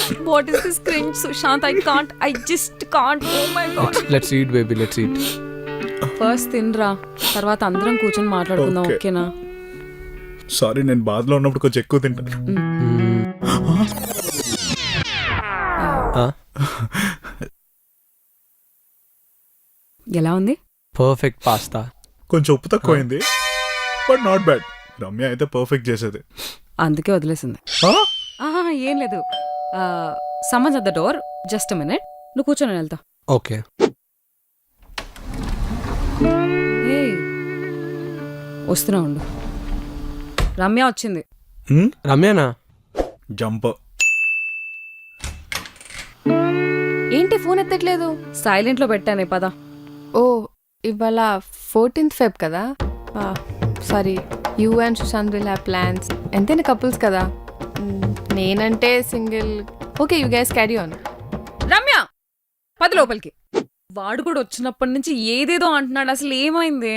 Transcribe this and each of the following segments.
What is this cringe, Sushant? I just can't. Oh my god. Let's eat baby, let's eat. First తినరా, తర్వాత అందరం కూర్చొని మాట్లాడుకుందాం, Okay. ఓకేనా? సారీ, నేను బాధలో ఉన్నప్పుడు కొంచెం ఎక్కువ తింటాను. ఎలా ఉంది? Perfect pasta. కొంచెం ఉప్పు తక్కువైంది, బట్ నాట్ బ్యాడ్. రమ్య అయితే పర్ఫెక్ట్ చేసేది. అందుకే వదిలేసింది. ఆ? ఆహా, ఏం లేదు. సమజ్ at the door, just a minute. నువ్వు కూర్చొని నేను వెళ్తా. ఓకే. ఏయ్, వస్తున్నా ఉండు. రమ్య వచ్చింది. హ్మ్? రమ్యనా? జంప్. ఏంటి ఫోన్ ఎత్తట్లేదు? సైలెంట్ లో పెట్టానే, పద. ఓ ఇవాళ 14th Feb కదా. Sorry, you and Sushant will have plans. ఎంతైనా కపుల్స్ కదా. నేనంటే single. Okay, you guys carry on. Ramya, పద లోపలికి. వాడు కూడా వచ్చినప్పటి నుంచి ఏదేదో అంటున్నాడు. అసలు ఏమైంది?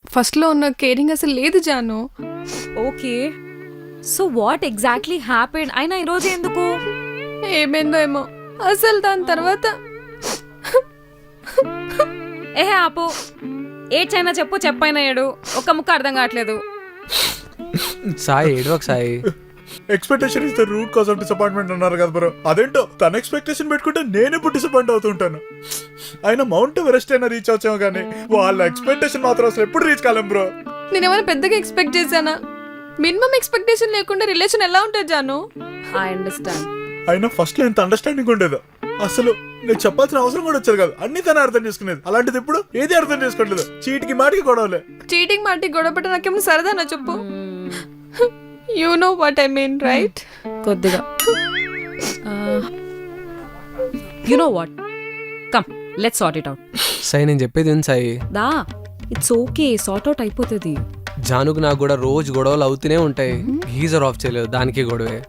ఫస్ట్లో ఉన్న కేరింగ్ అసలు లేదు జాను. Okay, so what exactly happened? అయినా ఈరోజు ఎందుకు? ఏమైందో ఏమో అసలు దాని తర్వాత. ఏహే ఆపు. ఏడ్చైనా చెప్పు, చెప్పైనా ఏడు. ఒక్క ముక్క అర్థం కావట్లేదు. సాయి ఏడవకు Sai. Expectation is the root cause of disappointment అన్నారు కదా బ్రో. అదేంటో తన ఎక్స్పెక్టేషన్ పెట్టుకుంటే నేను ఇప్పుడు డిసప్పాయింట్ అవుతుంటాను. ఆయన మౌంట్ ఎవరెస్ట్ అయినా రీచ్ అవచ్చాము, కానీ వాళ్ళ ఎక్స్పెక్టేషన్ మాత్రం అసలు ఎప్పుడు రీచ్ కాలేం బ్రో. నేనేమైనా పెద్దగా ఎక్స్పెక్ట్ చేశానా? మినిమం ఎక్స్పెక్టేషన్ లేకుండా రిలేషన్ ఎలా ఉంటుంది జాను? I understand. అయినా ఫస్ట్ లో ఎంత అండర్స్టాండింగ్ ఉండేదో. అసలు నేను చెప్పాల్సిన అవసరం కూడా వచ్చేది కాదు. అన్ని తనే అర్థం చేసుకునేది. అలాంటిది ఇప్పుడు ఏది అర్థం చేసుకోవట్లేదు. చీటికి మాటికి గొడవలే. చీటింగ్ మాటి గొడవపట నాకేమైనా సరదానా చెప్పు? You know what I mean right? కొద్దిగా. You know what, come let's sort it out. Sai నేను చెప్పేది ఏంటి సాయి? దా, ఇట్స్ ఓకే, సార్ట్ అవుట్ అయిపోతుంది. జానుకు నాకు కూడా రోజు గొడవలు అవుతూనే ఉంటాయి. గీజర్ ఆఫ్ చేయలేదు, దానికి గొడవే.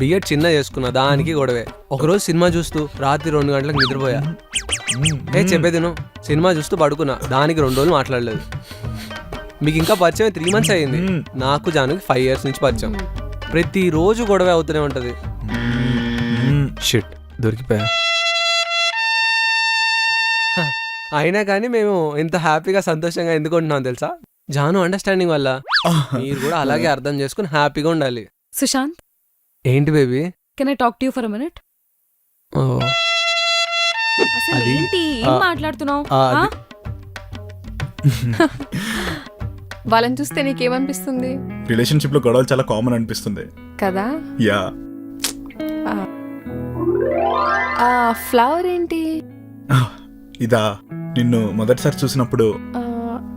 బిఎడ్ చిన్న చేసుకున్నా, దానికి గొడవే. ఒకరోజు సినిమా చూస్తూ రాత్రి 2 గంటలకు నిద్రపోయా. చెప్పేది నువ్వు. సినిమా చూస్తూ పడుకున్నా, దానికి 2 రోజులు మాట్లాడలేదు. మీకు ఇంకా పరిచయం 3 months అయ్యింది. నాకు జానుకి 5 years నుంచి పరిచయం. ప్రతిరోజు గొడవ అవుతూనే ఉంటది. షిట్, దొరికిపోయా. అయినా కానీ మేము ఇంత హ్యాపీగా సంతోషంగా ఎందుకు ఉంటున్నాం తెలుసా? జాను అండర్స్టాండింగ్ వల్ల. మీరు కూడా అలాగే అర్థం చేసుకుని హ్యాపీగా ఉండాలి. సుశాంత్, ఏంటి baby? Can I talk to you for a minute? అసలు అది- ఏంటి, ఏం మాట్లాడుతున్నావు? వాళ్ళని చూస్తే నీకేమనిపిస్తుంది రిలేషన్షిప్ లో గొడవలు చాలా కామన్ అనిపిస్తుంది కదా? యా. ఆ ఫ్లవర్ ఏంటి? ఇదా, నిన్ను మొదటిసారి చూసినప్పుడు. ఆ,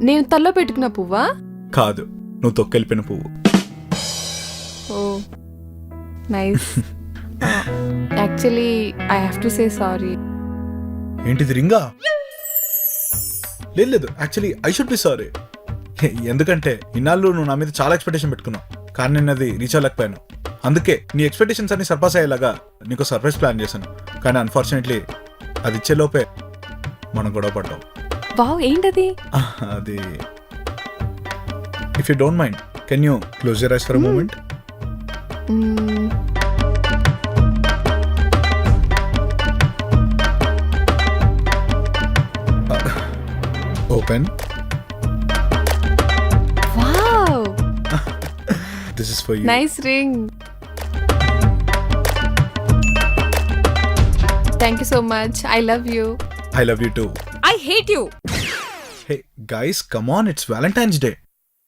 నేను తల్లో పెట్టుకున్న పువ్వా? కాదు, నువ్వు తొక్కెళ్ళిపోయిన పువ్వు. Oh nice. Actually I have to say sorry. ఏంటిది, రింగా? లేదు, actually I should be sorry. ఎందుకంటే ఇన్నాళ్ళు నువ్వు నా మీద చాలా ఎక్స్పెక్టేషన్ పెట్టుకున్నావు, కానీ నేను అది రీచ్ అవ్వలేకపోయాను. అందుకే నీ ఎక్స్పెక్టేషన్స్ అన్ని సర్పాస్ అయ్యేలాగా నీకు సర్ప్రైజ్ ప్లాన్ చేశాను. కానీ అన్ఫార్చునేట్లీ అది ఇచ్చే లోపే మనం గొడవ పడ్డాం. వావ్, ఏంటది? అది, if you don't mind, can you close your eyes for a moment? Open. Wow, this is for you. Nice ring. Thank you so much. I love you. I love you too. I hate you. Hey guys, come on, it's Valentine's day.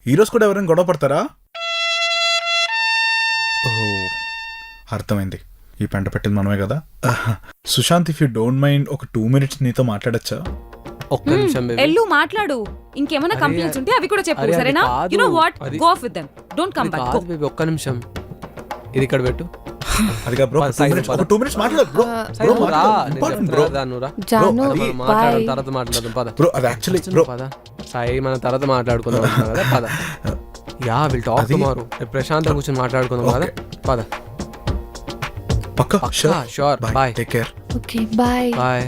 ఈ రోజు కూడా ఎవరైనా గొడవ పడతారా? ఓ, అర్థమైంది. ఈ పెంట పెట్టింది మనమే కదా. Sushant, if you don't mind, ఒక 2 minutes నీతో మాట్లాడచ్చా? ఒక్క నిమిషం బేబీ. ఎల్లు మాట్లాడు. ఇంకేమైనా అరే, కంప్లైంట్స్ ఉంటే అవి కూడా చెప్పు, అరే, అది సరేనా? కాదు. యు నో వాట్, అది- go of with them. Don't come back. కాదు బేబీ, ఒక్క నిమిషం. ఇది ఇక్కడ పెట్టు. అదిగా బ్రో, పద, సైడ్ ఒక 2 minutes మాట్లాడు బ్రో. సైడ్ బ్రో నువ్వు రా, మాట్లాడు. నేను Important చెప్తున్నా బ్రో. కదా, నువ్వు రా. జాను, అది- మనం మాట్లాడడం బాయ్. తర్వాత మాట్లాడదాం, పద. బ్రో అది యాక్చువల్లీ బ్రో. పద సాయి, మన తర్వాత మాట్లాడుకుందాం అంటున్నావు కదా, పద. యా, విల్ టాక్ అది- టుమారో. ప్రశాంతంగా కూర్చొని మాట్లాడుకుందాం కదా, పద. పక్కా పక్కా, sure. Bye, Bye. Take care. Okay bye. Bye.